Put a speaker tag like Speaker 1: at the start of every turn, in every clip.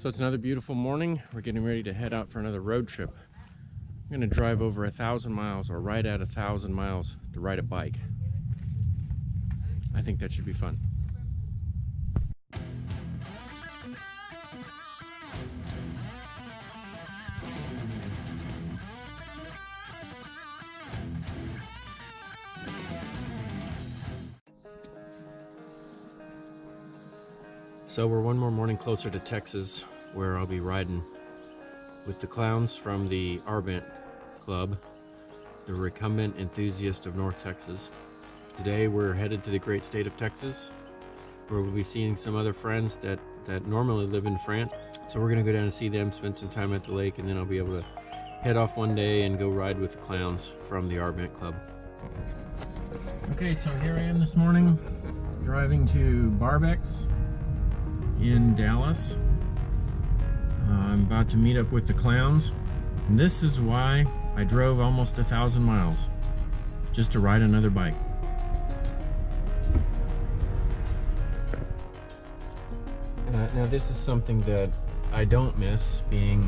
Speaker 1: So it's another beautiful morning. We're getting ready to head out for another road trip. I'm going to drive over 1,000 miles, or right at 1,000 miles, to ride a bike. I think that should be fun. So we're one more morning closer to Texas, where I'll be riding with the clowns from the RBENT club, the Recumbent Enthusiast of North Texas. Today we're headed to the great state of Texas, where we'll be seeing some other friends that normally live in France. So we're gonna go down and see them, spend some time at the lake, and then I'll be able to head off one day and go ride with the clowns from the RBENT club. Okay, so here I am this morning, driving to Barbex in Dallas. I'm about to meet up with the clowns, and this is why I drove almost 1,000 miles just to ride another bike. Now this is something that I don't miss, being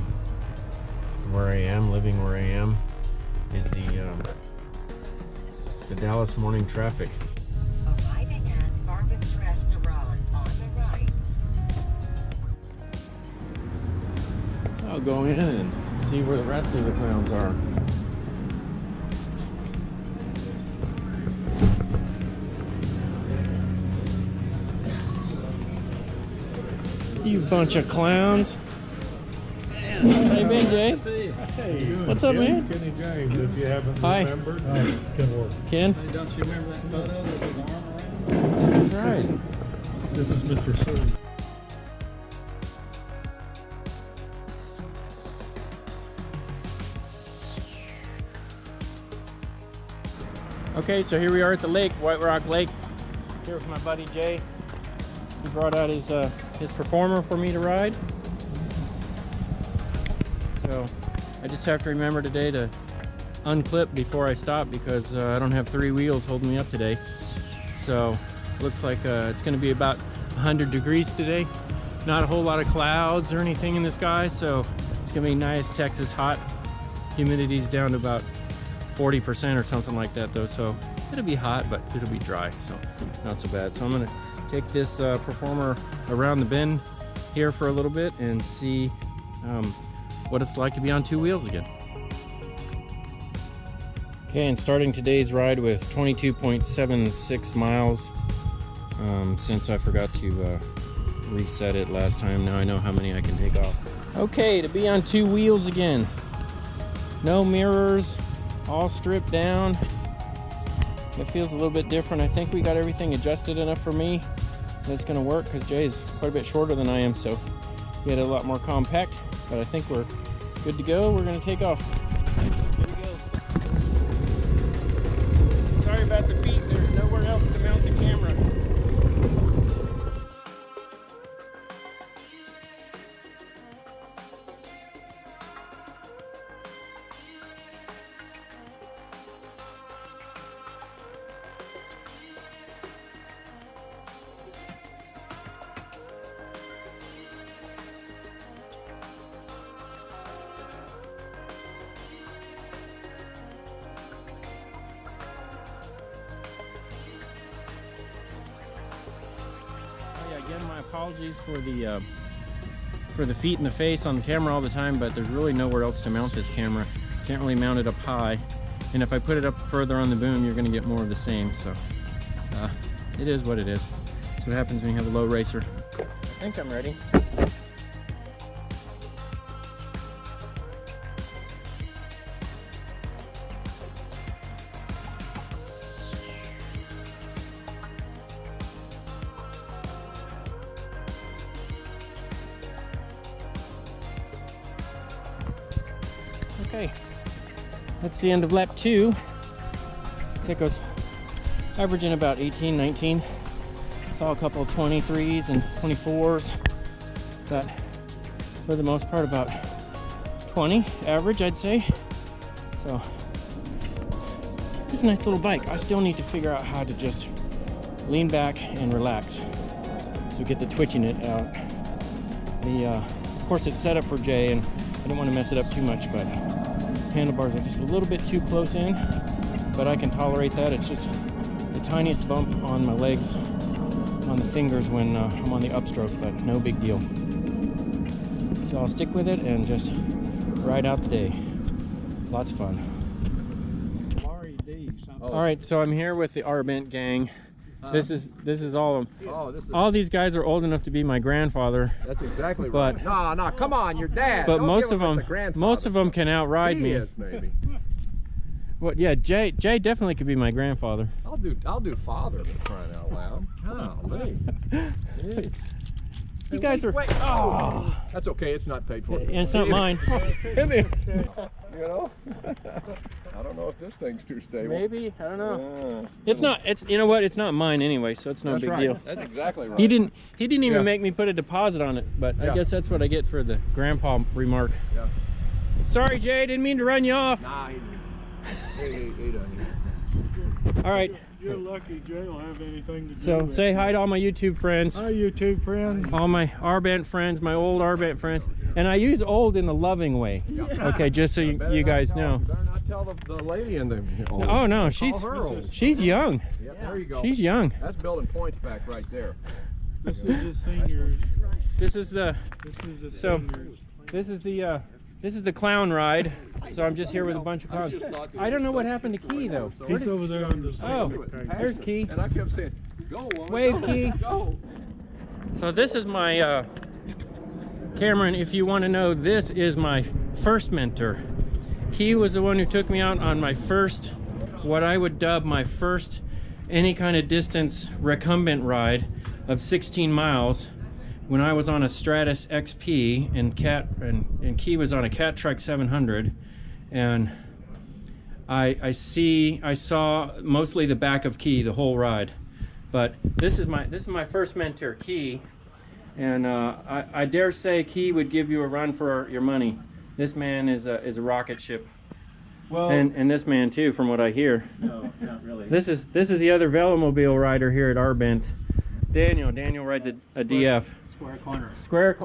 Speaker 1: where I am, living where I am, is the Dallas morning traffic.
Speaker 2: Arriving at Barbex Restaurant on the right.
Speaker 1: I'll go in and see where the rest of the clowns are. You bunch of clowns. How you been, Jay?
Speaker 3: Hey,
Speaker 1: what's up, man?
Speaker 3: Kenny James, if you haven't
Speaker 1: Hi.
Speaker 3: remembered. Ken Ward.
Speaker 1: Ken?
Speaker 4: Hey, don't you remember that photo with his arm around?
Speaker 1: That's right.
Speaker 3: This is Mr. Sue.
Speaker 1: Okay, so here we are at the lake, White Rock Lake. Here with my buddy Jay. He brought out his performer for me to ride. So I just have to remember today to unclip before I stop, because I don't have 3 wheels holding me up today. So looks like it's going to be about 100 degrees today. Not a whole lot of clouds or anything in the sky, so it's going to be nice Texas hot. Humidity's down to about 40% or something like that though, so it'll be hot, but it'll be dry, so not so bad. So I'm gonna take this performer around the bend here for a little bit and see what it's like to be on 2 wheels again. Okay, and starting today's ride with 22.76 miles. Since I forgot to reset it last time, now I know how many I can take off. Okay, to be on 2 wheels again. No mirrors, all stripped down. It feels a little bit different. I think we got everything adjusted enough for me that it's gonna work, because Jay's quite a bit shorter than I am, so he had a lot more compact, but I think we're good to go. We're gonna take off. Here we go. Sorry about the feet, there's nowhere else to mount the camera. Again, my apologies for the feet and the face on the camera all the time, but there's really nowhere else to mount this camera. Can't really mount it up high, and if I put it up further on the boom, you're going to get more of the same. So it is what it is. That's what happens when you have a low racer. I think I'm ready. Okay, that's the end of lap 2. It goes averaging about 18, 19. Saw a couple of 23s and 24s, but for the most part about 20 average, I'd say. So it's a nice little bike. I still need to figure out how to just lean back and relax, so get the twitching it out. The course, it's set up for Jay, and I don't want to mess it up too much, but handlebars are just a little bit too close in, but I can tolerate that. It's just the tiniest bump on my legs, on the fingers when I'm on the upstroke, but no big deal. So I'll stick with it and just ride out the day. Lots of fun. All right, so I'm here with the RBENT gang. This is all of them.
Speaker 5: Oh, this is,
Speaker 1: all these guys are old enough to be my grandfather.
Speaker 5: That's exactly
Speaker 1: but,
Speaker 5: right. No, come on, your dad.
Speaker 1: But
Speaker 5: Don't
Speaker 1: most
Speaker 5: give
Speaker 1: of
Speaker 5: him
Speaker 1: them,
Speaker 5: the
Speaker 1: most of them can outride
Speaker 5: he
Speaker 1: me.
Speaker 5: Is, maybe.
Speaker 1: Well, yeah, Jay definitely could be my grandfather.
Speaker 5: I'll do father for crying out loud. Golly. Hey.
Speaker 1: You guys are.
Speaker 5: Wait. Oh, that's okay. It's not paid for.
Speaker 1: And it's not mine.
Speaker 5: You know. I don't know if this thing's too stable.
Speaker 1: Maybe, I don't know. It's not. It's, you know what? It's not mine anyway, so it's no
Speaker 5: that's
Speaker 1: big
Speaker 5: right.
Speaker 1: deal.
Speaker 5: That's exactly right.
Speaker 1: He didn't even make me put a deposit on it, but
Speaker 5: Yeah.
Speaker 1: I guess that's what I get for the grandpa remark.
Speaker 5: Yeah.
Speaker 1: Sorry, Jay, didn't mean to run you off.
Speaker 5: Nah, he done.
Speaker 1: All right.
Speaker 3: You're lucky Jay don't have anything to do
Speaker 1: So
Speaker 3: with
Speaker 1: say
Speaker 3: it.
Speaker 1: hi to all my YouTube friends,
Speaker 3: Hi, YouTube friend.
Speaker 1: all my RBENT friends, my old RBENT friends, and I use old in a loving way. Okay, just so you guys know.
Speaker 5: Better not tell the lady in the.
Speaker 1: Oh no,
Speaker 5: Call
Speaker 1: she's
Speaker 5: her old.
Speaker 1: she's young.
Speaker 5: Yeah, there you go.
Speaker 1: She's young.
Speaker 5: That's building points back right there.
Speaker 3: This is the seniors.
Speaker 1: This is the
Speaker 3: This is the
Speaker 1: So-
Speaker 3: seniors.
Speaker 1: this is the clown ride. So I'm just here with a bunch of clowns. I don't know what happened to Key though.
Speaker 3: He's over there on the
Speaker 1: Oh,
Speaker 3: second page.
Speaker 1: there's Key.
Speaker 5: And I kept saying, "Go, woman,
Speaker 1: Wave,
Speaker 5: go,
Speaker 1: Key.
Speaker 5: go."
Speaker 1: So this is my Cameron. If you want to know, this is my first mentor. He was the one who took me out on my first, what I would dub my first any kind of distance recumbent ride of 16 miles when I was on a Stratus XP and Key was on a Cat Trek 700, and I saw mostly the back of Key the whole ride. But this is my first mentor, Key, and I dare say Key would give you a run for your money. This man is a rocket ship.
Speaker 4: Well,
Speaker 1: And this man too, from what I hear.
Speaker 4: no, not really.
Speaker 1: This is the other velomobile rider here at RBENT. Daniel rides a DF.
Speaker 4: Square corner.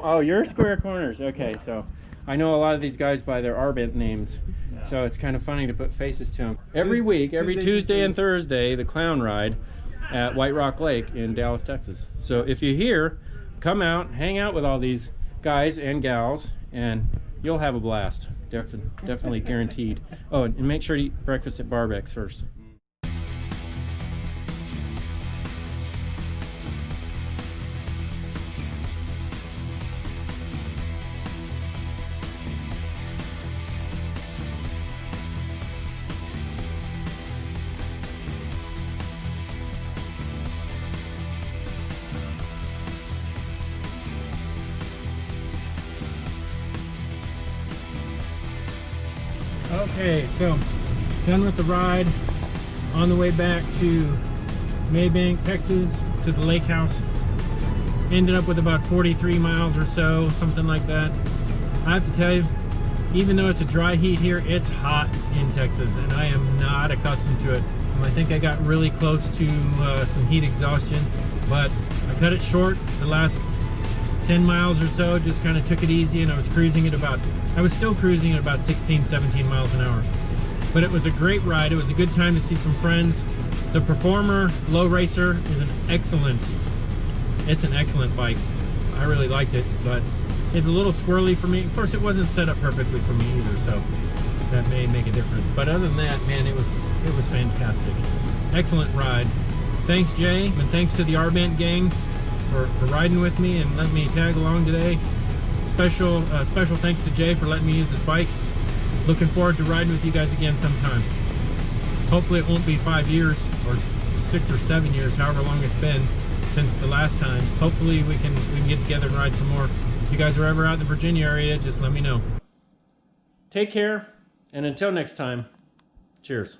Speaker 1: Oh, you're Square Corners. Okay, so I know a lot of these guys by their RBENT names.
Speaker 4: Yeah.
Speaker 1: So it's kind of funny to put faces to them. Every week, every
Speaker 4: Tuesdays and
Speaker 1: Tuesday and Thursday, the clown ride at White Rock Lake in Dallas, Texas. So if you're here, come out, hang out with all these guys and gals, and you'll have a blast. Definitely guaranteed. Oh, and make sure to eat breakfast at Barbeck's first. Okay, so done with the ride. On the way back to Maybank, Texas, to the lake house. Ended up with about 43 miles or so, something like that. I have to tell you, even though it's a dry heat here, it's hot in Texas, and I am not accustomed to it. I think I got really close to some heat exhaustion, but I cut it short. The last 10 miles or so, just kind of took it easy, and I was still cruising at about 16, 17 miles an hour. But it was a great ride. It was a good time to see some friends. The Performer Low Racer is an excellent bike. I really liked it, but it's a little squirrely for me. Of course, it wasn't set up perfectly for me either, so that may make a difference. But other than that, man, it was fantastic. Excellent ride. Thanks, Jay, and thanks to the RBENT gang for riding with me and letting me tag along today. Special thanks to Jay for letting me use his bike. Looking forward to riding with you guys again sometime. Hopefully it won't be 5 years or 6 or 7 years, however long it's been since the last time. Hopefully we can get together and ride some more. If you guys are ever out in the Virginia area, just let me know. Take care, and until next time, cheers.